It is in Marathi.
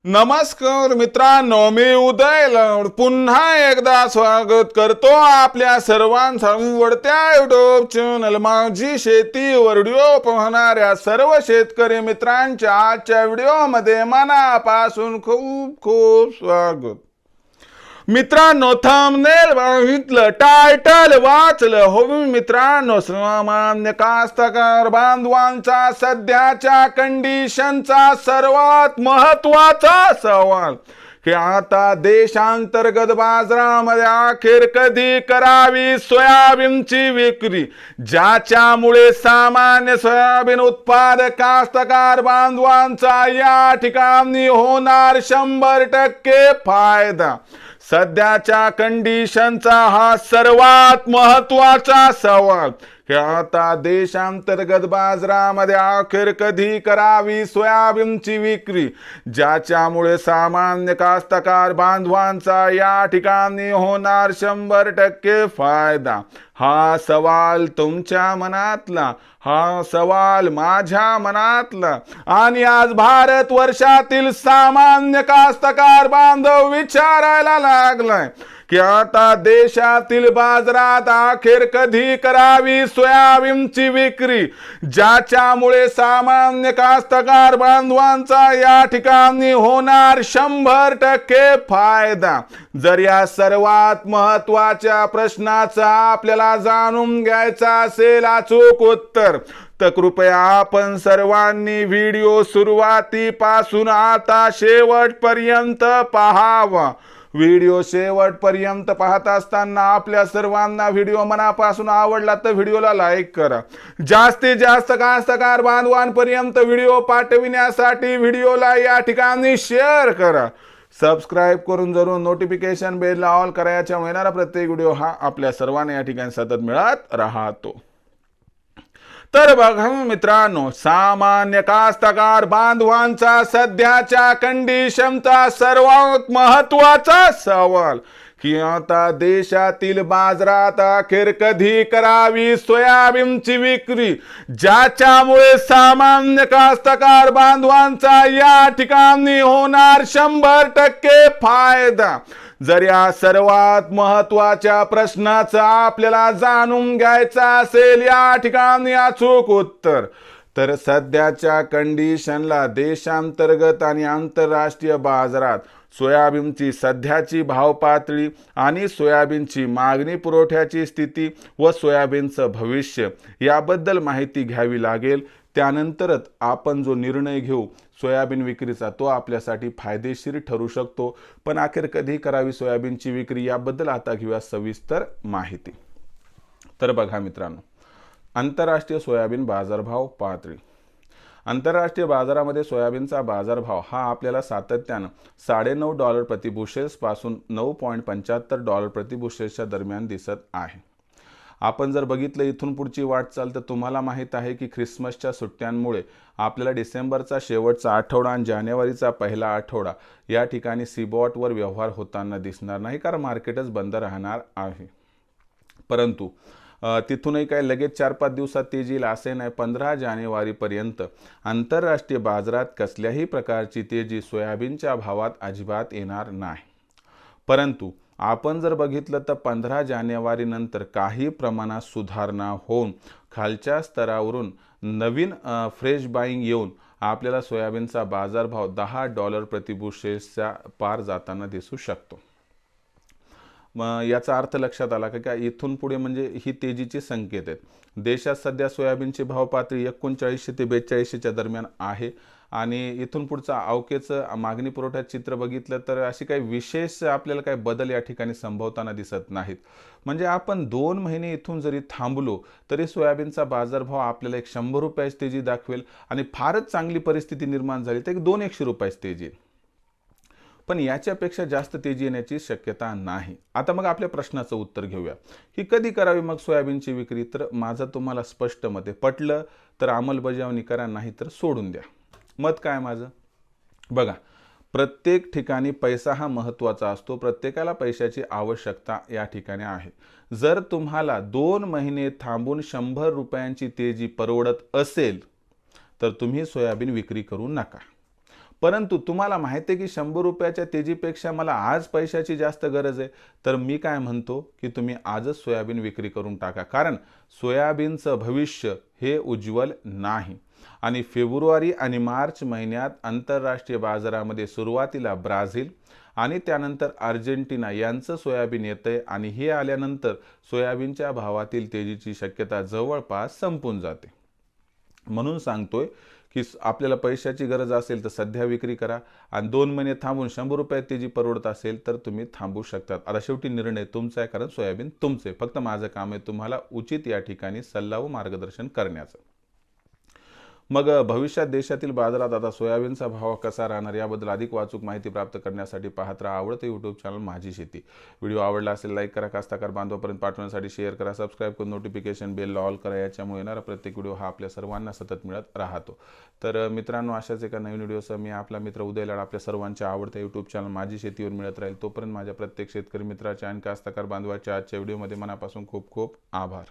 नमस्कार मित्रांनो, मी उदय लवड पुन्हा एकदा स्वागत करतो आपल्या सर्वांचा आवडत्या युट्यूब चॅनल माझी शेती व्हिडिओ पाहणाऱ्या सर्व शेतकरी मित्रांच्या आजच्या व्हिडिओमध्ये मनापासून खूप खूप स्वागत. मित्रांनो, थंबनेल बघितलं, टायटल वाचलं हो मित्रांनो. सामान्य कास्तकार बांधवांचा सध्याच्या कंडिशनचा सर्वात महत्वाचा सवाल की आता देशांतर्गत बाजारामध्ये अखेर कधी करावी सोयाबीनची विक्री, ज्याच्यामुळे सामान्य सोयाबीन उत्पादक कास्तकार बांधवांचा या ठिकाणी होणार 100% फायदा. सध्याच्या कंडिशनचा हा सर्वात महत्वाचा सवाल की आता देशांतर्गत बाजारामध्ये अखेर कधी करावी सोयाबीनची विक्री, ज्याच्यामुळे सामान्य कास्तकार बांधवांचा या ठिकाणी होणार 100% फायदा. हा सवाल तुमच्या मनातला, हा सवाल माझ्या मनातला, आणि आज भारत वर्षातील सामान्य कास्तकार बांधव विचारायला लागलाय की आता देशातील बाजारात अखेर कधी करावी सोयाबीनची विक्री, ज्याच्यामुळे सामान्य कास्तकार बांधवांचा या ठिकाणी होणार 100% फायदा. जर या सर्वात महत्वाच्या प्रश्नाचा आपल्याला जाणून घ्यायचा असेल अचूक उत्तर, तर कृपया आपण सर्वांनी व्हिडिओ सुरुवातीपासून आता शेवटपर्यंत पाहावा. व्हिडिओ शेवटपर्यंत पाहत असताना आपल्या सर्वांना व्हिडिओ मनापासून आवडला तर व्हिडिओला लाईक करा. जास्तीत जास्त कास्तकार बांधवांपर्यंत व्हिडिओ पाठविण्यासाठी व्हिडिओला या ठिकाणी शेअर करा. सबस्क्राईब करून जरूर नोटिफिकेशन बेलला ऑल करायच्या येणारा प्रत्येक व्हिडिओ हा आपल्या सर्वांना या ठिकाणी सतत मिळत राहतो. तर बघा मित्रांनो, सामान्य कास्तकार बांधवांचा सध्याच्या कंडिशनचा सर्वात महत्वाचा सवाल की आता देशातील बाजारात अखेर कधी करावी सोयाबीनची विक्री, ज्याच्यामुळे सामान्य कास्तकार बांधवांचा या ठिकाणी होणार 100% फायदा. जर या सर्वात महत्वाच्या प्रश्नाचा आपल्याला जाणून घ्यायचा असेल या ठिकाणी अचूक उत्तर, तर सध्याच्या कंडिशनला देशांतर्गत आणि आंतरराष्ट्रीय बाजारात सोयाबीनची सध्याची भाव पातळी आणि सोयाबीनची मागणी पुरवठ्याची स्थिती व सोयाबीनचं भविष्य याबद्दल माहिती घ्यावी लागेल. त्यानंतरच आपण जो निर्णय घेऊ सोयाबीन विक्रीचा तो आपल्यासाठी फायदेशीर ठरू शकतो. पण अखेर कधी करावी सोयाबीनची विक्री याबद्दल आता घेऊया सविस्तर माहिती. तर बघा मित्रांनो, आंतरराष्ट्रीय सोयाबीन बाजारभाव पातळी. आंतरराष्ट्रीय बाजारामध्ये सोयाबीनचा बाजारभाव हा आपल्याला सातत्यानं $9.5 प्रति बुशेल्स पासून $9.75 प्रति बुशेल्सच्या दरम्यान दिसत आहे. आपण जर बघितलं इथून पुढची वाटचाल तर तुम्हाला माहित आहे की ख्रिसमसच्या सुट्ट्यांमुळे आपल्याला डिसेंबरचा शेवटचा आठवडा आणि जानेवारीचा पहिला आठवडा या ठिकाणी सीबॉटवर व्यवहार होताना दिसणार नाही, कारण मार्केटच बंद राहणार आहे. परंतु तिथूनही काय लगेच 4-5 दिवसात तेजी येईल असे नाही. 15 जानेवारीपर्यंत आंतरराष्ट्रीय बाजारात कसल्याही प्रकारची तेजी सोयाबीनच्या भावात अजिबात येणार नाही. परंतु आपण जर बघितलं तर 15 जानेवारीनंतर काही प्रमाणात सुधारणा होऊन खालच्या स्तरावरून नवीन फ्रेश बाईंग येऊन आपल्याला सोयाबीनचा बाजारभाव $10 प्रति बुशेल्सच्या पार जाताना दिसू शकतो. याचा अर्थ लक्षात आला का इथून पुढे म्हणजे ही तेजीचे संकेत आहेत. देशात सध्या सोयाबीनची भाव पातळी 3900 ते 4200च्या दरम्यान आहे आणि इथून पुढचा अवकेचं मागणी पुरवठ्यात चित्र बघितलं तर अशी काही विशेष आपल्याला काही बदल या ठिकाणी संभवताना दिसत नाहीत. म्हणजे आपण 2 महिने इथून जरी थांबलो तरी सोयाबीनचा बाजारभाव आपल्याला ₹100 तेजी दाखवेल आणि फारच चांगली परिस्थिती निर्माण झाली तर ₹200 तेजी. पण याच्यापेक्षा जास्त तेजी येण्याची शक्यता नाही. आता मग आपल्या प्रश्नाचं उत्तर घेऊया की कधी करावी मग सोयाबीनची विक्री. तर माझं तुम्हाला स्पष्ट मत आहे, पटलं तर अंमलबजावणी करा, नाही तर सोडून द्या. मत काय माझं बघा, प्रत्येक ठिकाणी पैसा हा महत्त्वाचा असतो. प्रत्येकाला पैशाची आवश्यकता या ठिकाणी आहे. जर तुम्हाला 2 महिने थांबून ₹100ची तेजी परवडत असेल तर तुम्ही सोयाबीन विक्री करू नका. परंतु तुम्हाला माहिती आहे की 100 रुपयाच्या तेजीपेक्षा मला आज पैशाची जास्त गरज आहे, तर मी काय म्हणतो की तुम्ही आजच सोयाबीन विक्री करून टाका, कारण सोयाबीनचं भविष्य हे उज्ज्वल नाही. आणि फेब्रुवारी आणि मार्च महिन्यात आंतरराष्ट्रीय बाजारामध्ये सुरुवातीला ब्राझील आणि त्यानंतर अर्जेंटिना यांचं सोयाबीन येतंय आणि हे आल्यानंतर सोयाबीनच्या भावातील तेजीची शक्यता जवळपास संपून जाते. म्हणून सांगतोय की आपल्याला पैशाची गरज असेल तर सध्या विक्री करा आणि 2 महिने थांबून 100 रुपयात तेजी परवडत असेल तर तुम्ही थांबू शकतात. आता शेवटी निर्णय तुमचा आहे, कारण सोयाबीन तुमचे. फक्त माझं काम आहे तुम्हाला उचित या ठिकाणी सल्ला व मार्गदर्शन करण्याचं. मग भविष्यात देशातील बाजारात आता सोयाबीनचा भाव कसा राहणार याबद्दल अधिक वाचूक माहिती प्राप्त करण्यासाठी पाहत राहा आवडते यूट्यूब चॅनल माझी शेती. व्हिडिओ आवडला असेल लाईक करा, कास्तकार बांधवापर्यंत पाठवण्यासाठी शेअर करा, सबस्क्राईब करून नोटिफिकेशन बेल ऑल करा. याच्यामुळे येणारा प्रत्येक व्हिडिओ हा आपल्या सर्वांना सतत मिळत राहतो. तर मित्रांनो, अशाच एका नवीन व्हिडिओसह मी आपला मित्र उदय लाड आपल्या सर्वांच्या आवडत्या यूट्यूब चॅनल माझी शेतीवर मिळत राहील. तोपर्यंत माझ्या प्रत्येक शेतकरी मित्राच्या आणि कास्तकार बांधवाच्या आजच्या व्हिडिओमध्ये मनापासून खूप खूप आभार.